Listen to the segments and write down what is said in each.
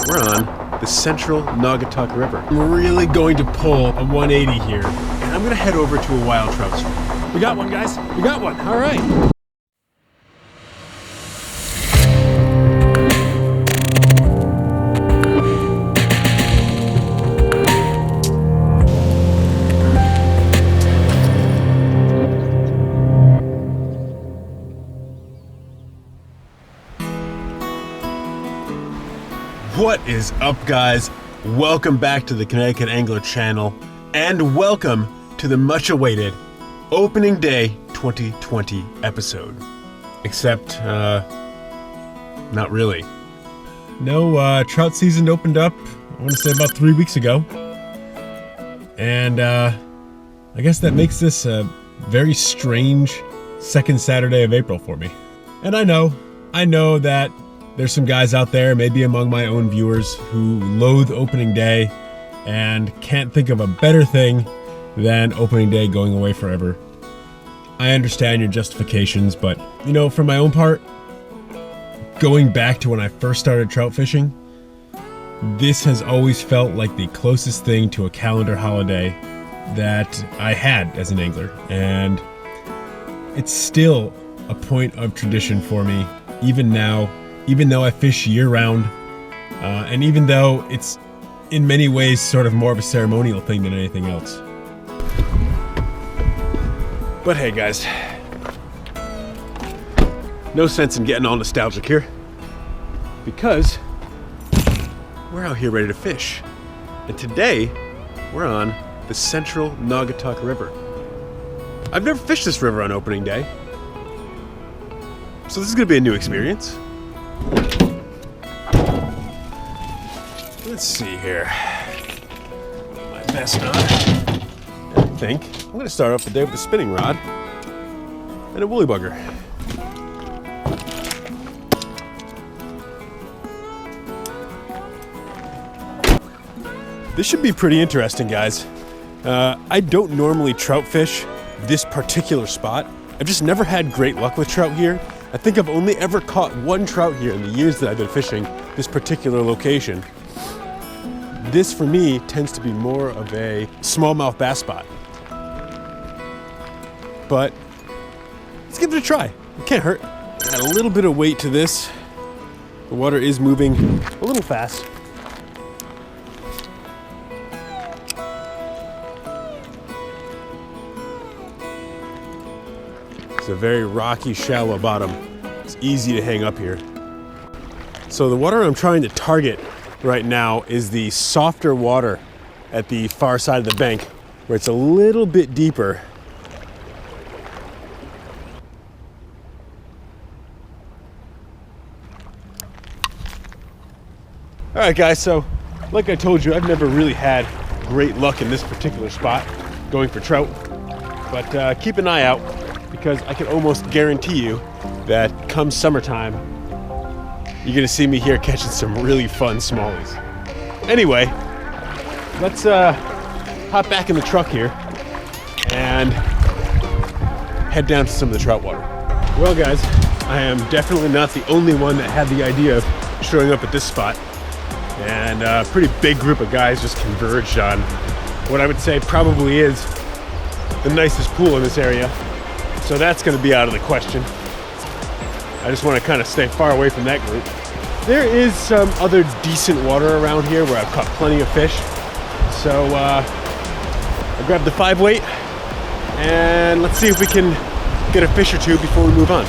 we're on the central Naugatuck River. I'm really going to pull a 180 here, and I'm gonna head over to a wild trout stream. We got one, guys. We got one. All right. What is up, guys? Welcome back to the Connecticut Angler channel, and welcome to the much-awaited Opening Day 2020 episode. Except, not really. No, trout season opened up, I want to say about 3 weeks ago. And, I guess that makes this a very strange second Saturday of April for me. And I know that there's some guys out there, maybe among my own viewers, who loathe opening day and can't think of a better thing than opening day going away forever. I understand your justifications, but, you know, for my own part, going back to when I first started trout fishing, this has always felt like the closest thing to a calendar holiday that I had as an angler. And it's still a point of tradition for me, even now. Even though I fish year-round, and even though it's in many ways sort of more of a ceremonial thing than anything else. But hey, guys, no sense in getting all nostalgic here, because we're out here ready to fish. And today, we're on the central Naugatuck River. I've never fished this river on opening day, so this is gonna be a new experience. Let's see here. My best knot. I think I'm going to start off the day with a spinning rod and a woolly bugger. This should be pretty interesting, guys. I don't normally trout fish this particular spot. I've just never had great luck with trout here. I think I've only ever caught one trout here in the years that I've been fishing this particular location. This, for me, tends to be more of a smallmouth bass spot. But let's give it a try. It can't hurt. Add a little bit of weight to this. The water is moving a little fast. It's a very rocky, shallow bottom. It's easy to hang up here. So the water I'm trying to target right now is the softer water at the far side of the bank, where it's a little bit deeper. All right, guys, so like I told you, I've never really had great luck in this particular spot going for trout, but keep an eye out, because I can almost guarantee you that come summertime, you're gonna see me here catching some really fun smallies. Anyway, let's hop back in the truck here and head down to some of the trout water. Well, guys, I am definitely not the only one that had the idea of showing up at this spot. And a pretty big group of guys just converged on what I would say probably is the nicest pool in this area. So that's gonna be out of the question. I just want to kind of stay far away from that group. There is some other decent water around here where I've caught plenty of fish. So I grabbed the 5-weight and let's see if we can get a fish or two before we move on.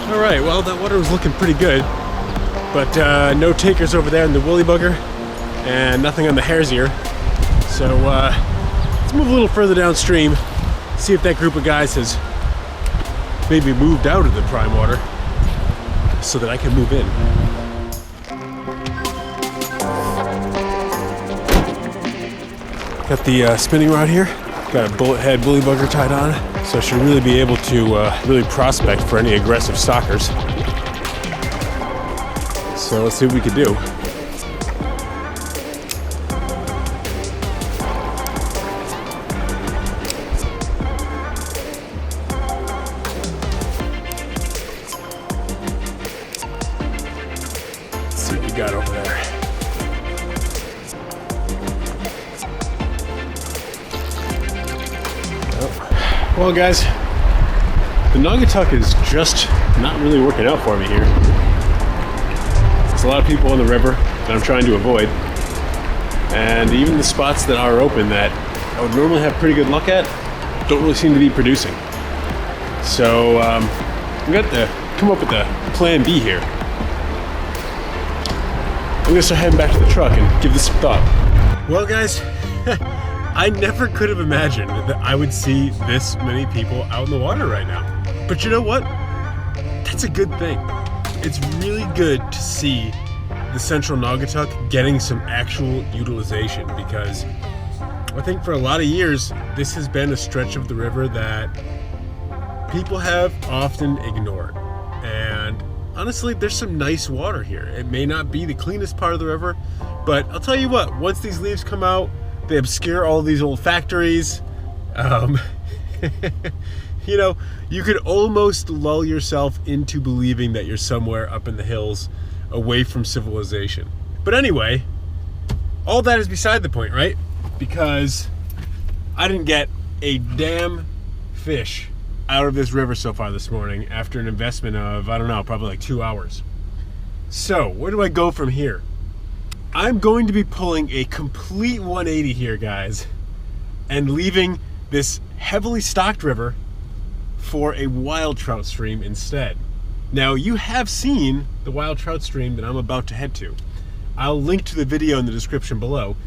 All right, well, that water was looking pretty good. But no takers over there in the woolly bugger, and nothing on the hare's ear. So let's move a little further downstream, see if that group of guys has maybe moved out of the prime water so that I can move in. Got the spinning rod here. Got a bullet head woolly bugger tied on, so I should really be able to really prospect for any aggressive stalkers. So let's see what we can do. Let's see what we got over there. Well, guys, the Naugatuck is just not really working out for me here. There's a lot of people on the river that I'm trying to avoid, and even the spots that are open that I would normally have pretty good luck at don't really seem to be producing. So I'm going to come up with a plan B here. I'm going to start heading back to the truck and give this some thought. Well, guys, I never could have imagined that I would see this many people out in the water right now. But you know what? That's a good thing. It's really good to see the central Naugatuck getting some actual utilization, because I think for a lot of years, this has been a stretch of the river that people have often ignored. And honestly, there's some nice water here. It may not be the cleanest part of the river, but I'll tell you what, once these leaves come out, they obscure all these old factories. You know, you could almost lull yourself into believing that you're somewhere up in the hills away from civilization. But anyway, all that is beside the point, right? Because I didn't get a damn fish out of this river so far this morning after an investment of, I don't know, probably like 2 hours. So where do I go from here? I'm going to be pulling a complete 180 here, guys, and leaving this heavily stocked river for a wild trout stream instead. Now, you have seen the wild trout stream that I'm about to head to. I'll link to the video in the description below,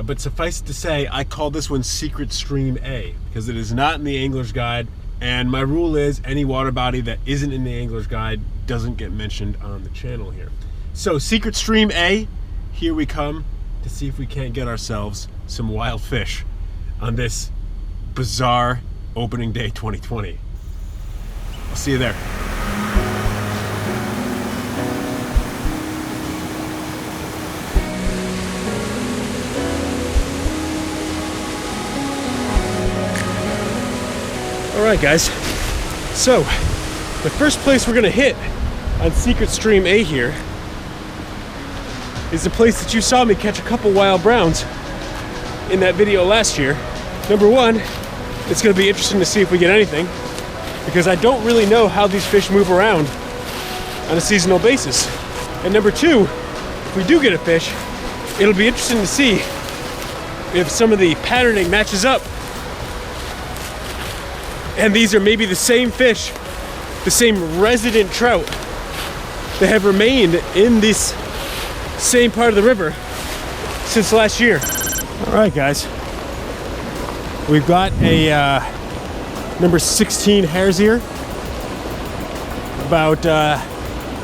but suffice it to say, I call this one Secret Stream A because it is not in the Angler's Guide, and my rule is any water body that isn't in the Angler's Guide doesn't get mentioned on the channel here. So, Secret Stream A, here we come to see if we can't get ourselves some wild fish on this bizarre opening day 2020. I'll see you there. All right, guys. So, the first place we're gonna hit on Secret Stream A here is the place that you saw me catch a couple wild browns in that video last year. Number one, it's gonna be interesting to see if we get anything, because I don't really know how these fish move around on a seasonal basis. And number two, if we do get a fish, it'll be interesting to see if some of the patterning matches up. And these are maybe the same fish, the same resident trout that have remained in this same part of the river since last year. All right, guys. We've got a number 16 hare's ear, about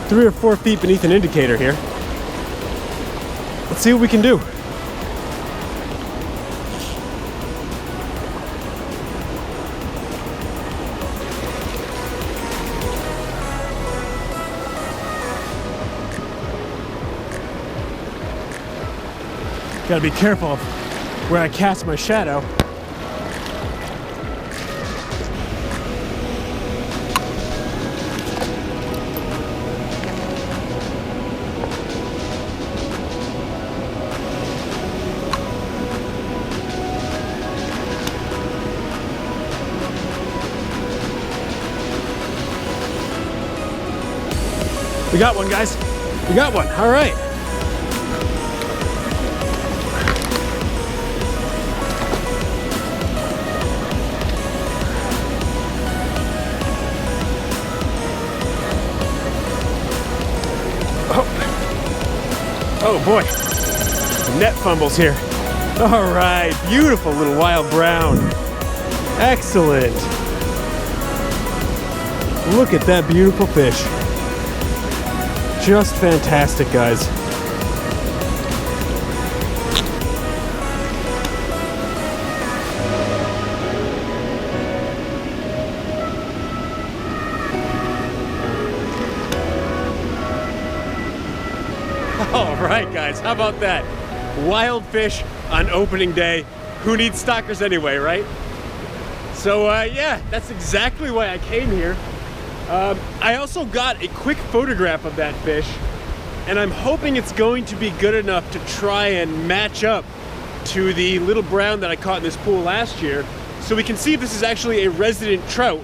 3 or 4 feet beneath an indicator here. Let's see what we can do. Gotta be careful where I cast my shadow. We got one, guys. We got one. All right. Oh, Oh boy, net fumbles here. All right, beautiful little wild brown. Excellent. Look at that beautiful fish. Just fantastic, guys. All right, guys, how about that? Wild fish on opening day. Who needs stockers anyway, right? So yeah, that's exactly why I came here. I also got a quick photograph of that fish, and I'm hoping it's going to be good enough to try and match up to the little brown that I caught in this pool last year, so we can see if this is actually a resident trout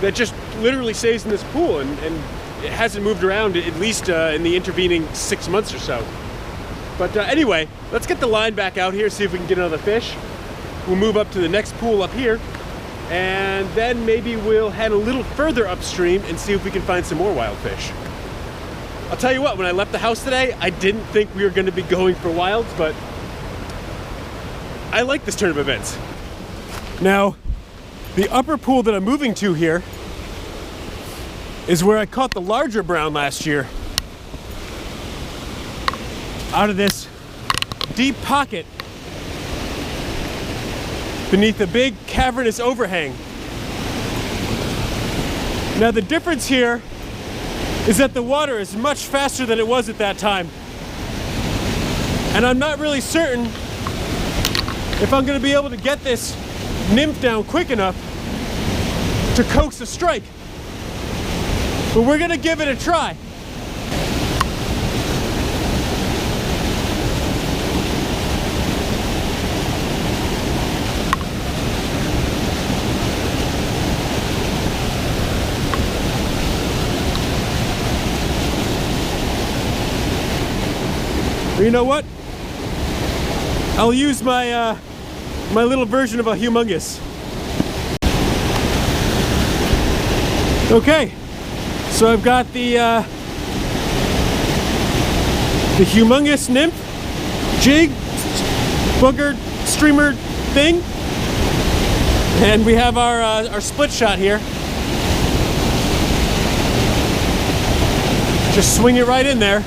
that just literally stays in this pool and it hasn't moved around at least in the intervening 6 months or so. But anyway, let's get the line back out here, see if we can get another fish. We'll move up to the next pool up here, and then maybe we'll head a little further upstream and see if we can find some more wild fish. I'll tell you what, when I left the house today, I didn't think we were going to be going for wilds, but I like this turn of events. Now, the upper pool that I'm moving to here is where I caught the larger brown last year. Out of this deep pocket beneath a big cavernous overhang. Now the difference here is that the water is much faster than it was at that time. And I'm not really certain if I'm gonna be able to get this nymph down quick enough to coax a strike. But we're gonna give it a try. You know what? I'll use my my little version of a humongous. Okay, so I've got the humongous nymph jig booger streamer thing, and we have our split shot here. Just swing it right in there.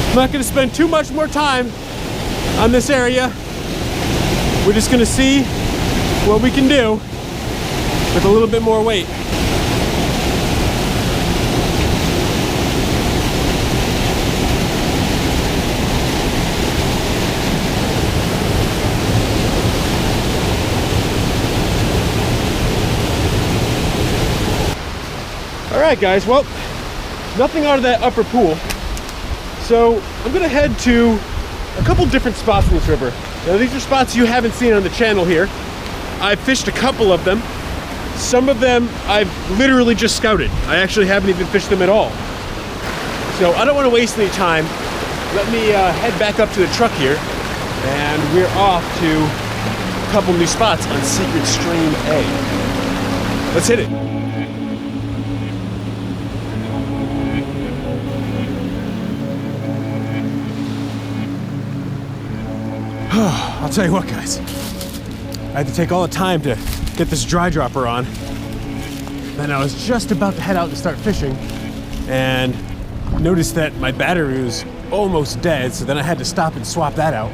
I'm not going to spend too much more time on this area. We're just going to see what we can do with a little bit more weight. All right, guys, well, nothing out of that upper pool. So I'm gonna head to a couple different spots in this river. Now these are spots you haven't seen on the channel here. I've fished a couple of them. Some of them I've literally just scouted. I actually haven't even fished them at all. So I don't want to waste any time. Let me head back up to the truck here, and we're off to a couple new spots on Secret Stream A. Let's hit it. I'll tell you what, guys. I had to take all the time to get this dry dropper on. Then I was just about to head out and start fishing and noticed that my battery was almost dead, so then I had to stop and swap that out.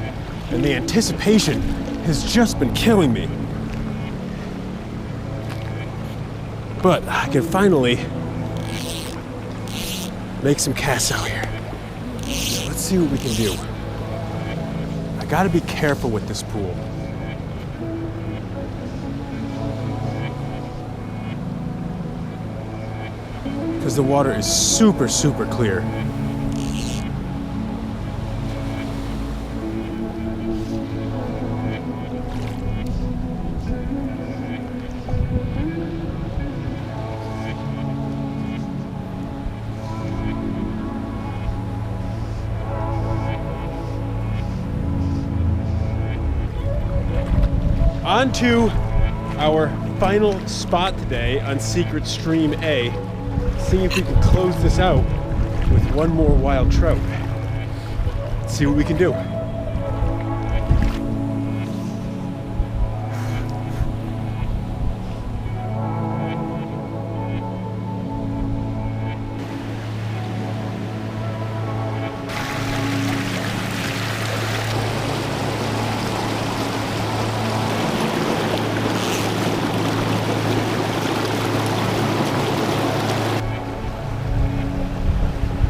And the anticipation has just been killing me. But I can finally make some casts out here. So let's see what we can do. I gotta be careful with this pool. Because the water is super, super clear. On to our final spot today on Secret Stream A. See if we can close this out with one more wild trout. Let's see what we can do.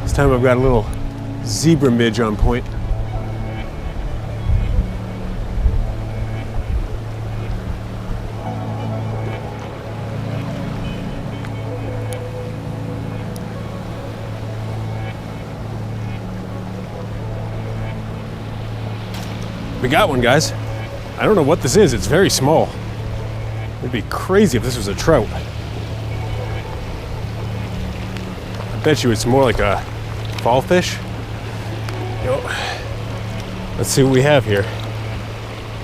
This time I've got a little zebra midge on point. We got one, guys. I don't know what this is. It's very small. It'd be crazy if this was a trout. I bet you it's more like a fall fish. Yo. Let's see what we have here.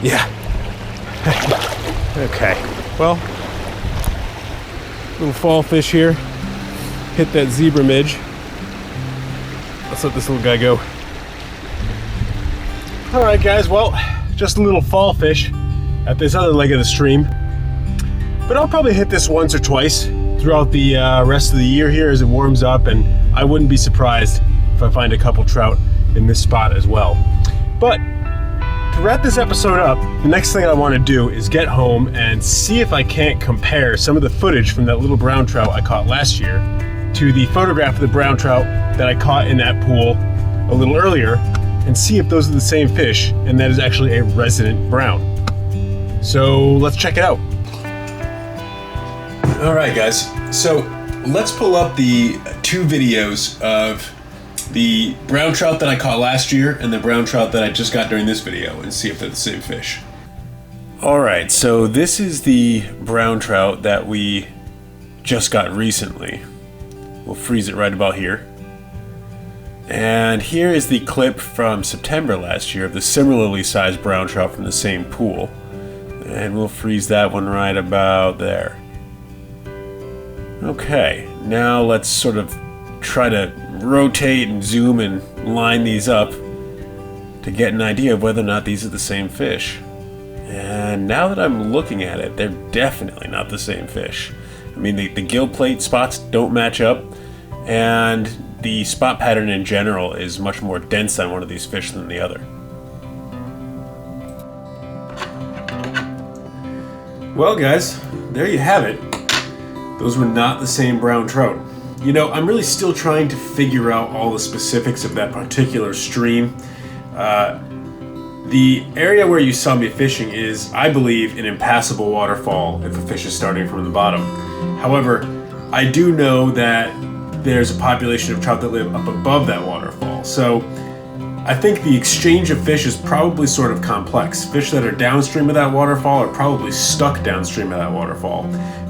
Yeah. Okay. Well, little fall fish here. Hit that zebra midge. Let's let this little guy go. All right, guys. Well, just a little fall fish at this other leg of the stream. But I'll probably hit this once or twice throughout the rest of the year here as it warms up, and I wouldn't be surprised if I find a couple trout in this spot as well. But to wrap this episode up, the next thing I want to do is get home and see if I can't compare some of the footage from that little brown trout I caught last year to the photograph of the brown trout that I caught in that pool a little earlier, and see if those are the same fish and that is actually a resident brown. So let's check it out. All right, guys. So let's pull up the two videos of the brown trout that I caught last year and the brown trout that I just got during this video and see if they're the same fish. All right, so this is the brown trout that we just got recently. We'll freeze it right about here. And here is the clip from September last year of the similarly sized brown trout from the same pool. And we'll freeze that one right about there. Okay, now let's sort of try to rotate and zoom and line these up to get an idea of whether or not these are the same fish. And now that I'm looking at it, they're definitely not the same fish. I mean, the gill plate spots don't match up, and the spot pattern in general is much more dense on one of these fish than the other. Well, guys, there you have it. Those were not the same brown trout. You know, I'm really still trying to figure out all the specifics of that particular stream. The area where you saw me fishing is, I believe, an impassable waterfall if a fish is starting from the bottom. However, I do know that there's a population of trout that live up above that waterfall. So I think the exchange of fish is probably sort of complex. Fish that are downstream of that waterfall are probably stuck downstream of that waterfall.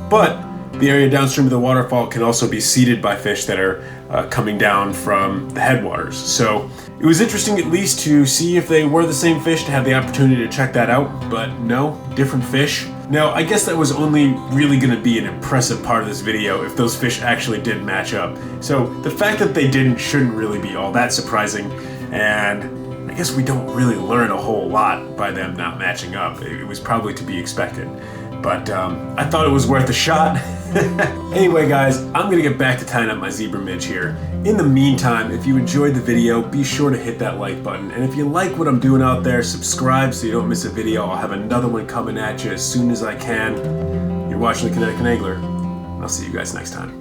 But the area downstream of the waterfall can also be seeded by fish that are coming down from the headwaters. So it was interesting at least to see if they were the same fish, to have the opportunity to check that out, but no, different fish. Now, I guess that was only really going to be an impressive part of this video if those fish actually did match up. So the fact that they didn't shouldn't really be all that surprising, and I guess we don't really learn a whole lot by them not matching up. It was probably to be expected. But I thought it was worth a shot. Anyway, guys, I'm gonna get back to tying up my zebra midge here. In the meantime, if you enjoyed the video, be sure to hit that like button. And if you like what I'm doing out there, subscribe so you don't miss a video. I'll have another one coming at you as soon as I can. You're watching the Connecticut Angler. I'll see you guys next time.